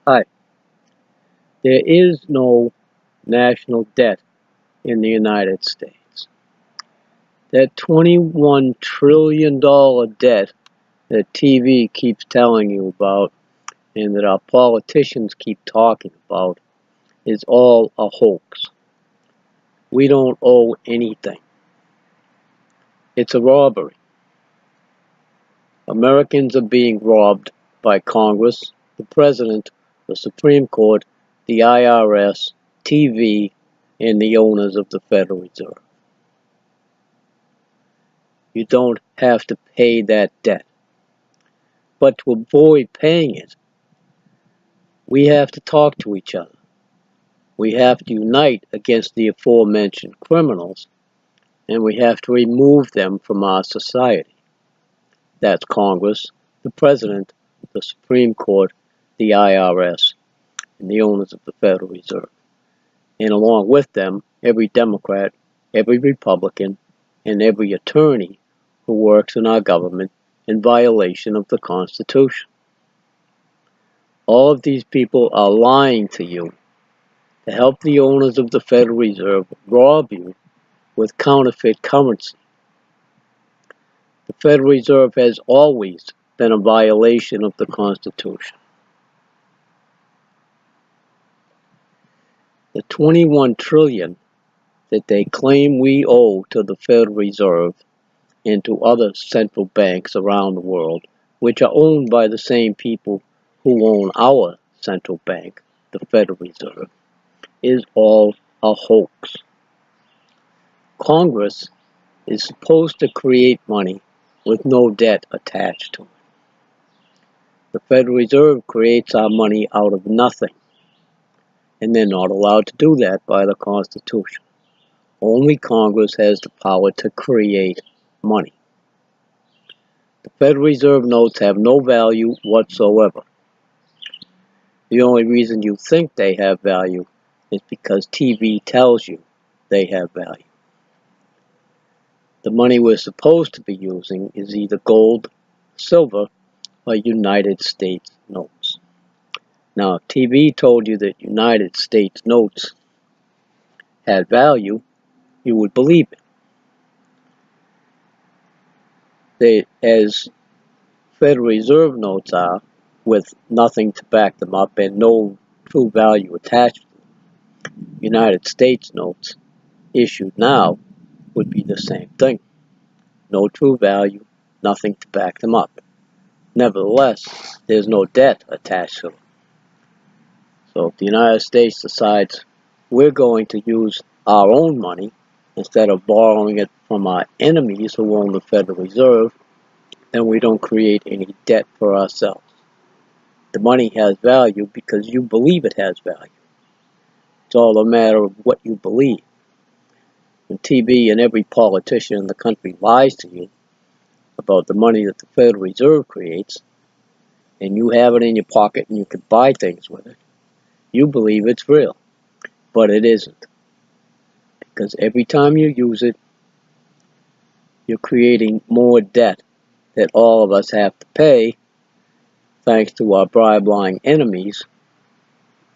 Hi. There is no national debt in the United States. That $21 trillion debt that TV keeps telling you about and that our politicians keep talking about is all a hoax. We don't owe anything. It's a robbery. Americans are being robbed by Congress, the President, the Supreme Court, the IRS, TV, and the owners of the Federal Reserve. You don't have to pay that debt. But to avoid paying it, we have to talk to each other. We have to unite against the aforementioned criminals, and we have to remove them from our society. That's Congress, the President, the Supreme Court, the IRS, and the owners of the Federal Reserve. And along with them, every Democrat, every Republican, and every attorney who works in our government in violation of the Constitution. All of these people are lying to you to help the owners of the Federal Reserve rob you with counterfeit currency. The Federal Reserve has always been a violation of the Constitution. The $21 trillion that they claim we owe to the Federal Reserve and to other central banks around the world, which are owned by the same people who own our central bank, the Federal Reserve, is all a hoax. Congress is supposed to create money with no debt attached to it. The Federal Reserve creates our money out of nothing, and they're not allowed to do that by the Constitution. Only Congress has the power to create money. The Federal Reserve notes have no value whatsoever. The only reason you think they have value is because TV tells you they have value. The money we're supposed to be using is either gold, silver, or United States notes. Now, if TV told you that United States notes had value, you would believe it. They, as Federal Reserve notes are, with nothing to back them up and no true value attached to them, United States notes issued now would be the same thing. No true value, nothing to back them up. Nevertheless, there's no debt attached to them. So if the United States decides we're going to use our own money instead of borrowing it from our enemies who own the Federal Reserve, then we don't create any debt for ourselves. The money has value because you believe it has value. It's all a matter of what you believe. When TV and every politician in the country lies to you about the money that the Federal Reserve creates, and you have it in your pocket and you can buy things with it, you believe it's real. But it isn't. Because every time you use it, you're creating more debt that all of us have to pay thanks to our bribe-lying enemies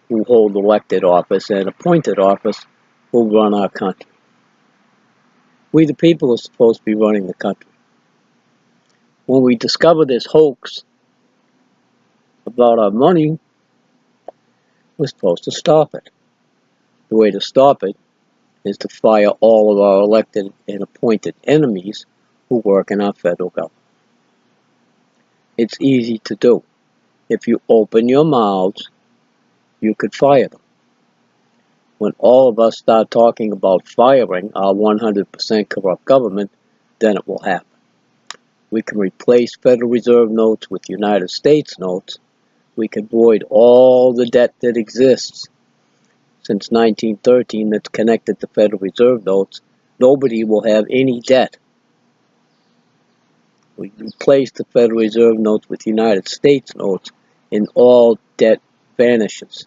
who hold elected office and appointed office who run our country. We the people are supposed to be running the country. When we discover this hoax about our money, we're supposed to stop it. The way to stop it is to fire all of our elected and appointed enemies who work in our federal government. It's easy to do. If you open your mouths, you could fire them. When all of us start talking about firing our 100% corrupt government, then it will happen. We can replace Federal Reserve notes with United States notes. We can void all the debt that exists since 1913 that's connected to Federal Reserve notes. Nobody will have any debt. We replace the Federal Reserve notes with United States notes, and all debt vanishes.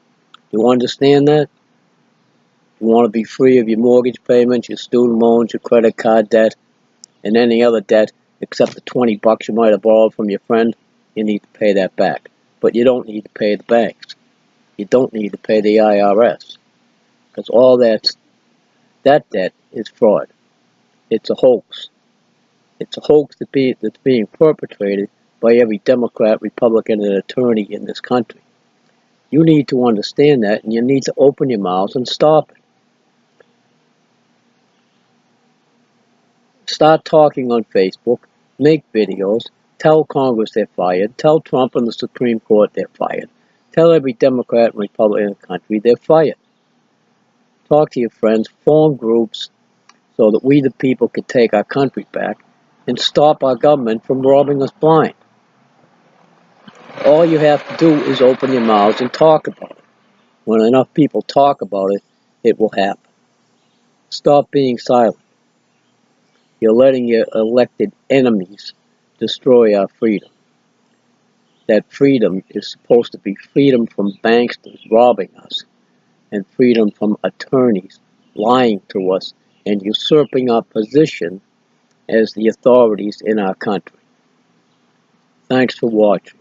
You understand that? You want to be free of your mortgage payments, your student loans, your credit card debt, and any other debt except the $20 you might have borrowed from your friend. You need to pay that back. But you don't need to pay the banks. You don't need to pay the IRS, because all that debt is fraud. It's a hoax. It's a hoax that's being perpetrated by every Democrat, Republican, and attorney in this country. You need to understand that, and you need to open your mouths and stop it. Start talking on Facebook, make videos, tell Congress they're fired, tell Trump and the Supreme Court they're fired, tell every Democrat and Republican in the country they're fired. Talk to your friends, form groups so that we the people can take our country back and stop our government from robbing us blind. All you have to do is open your mouths and talk about it. When enough people talk about it, it will happen. Stop being silent. You're letting your elected enemies destroy our freedom. That freedom is supposed to be freedom from banksters robbing us, and freedom from attorneys lying to us and usurping our position as the authorities in our country. Thanks for watching.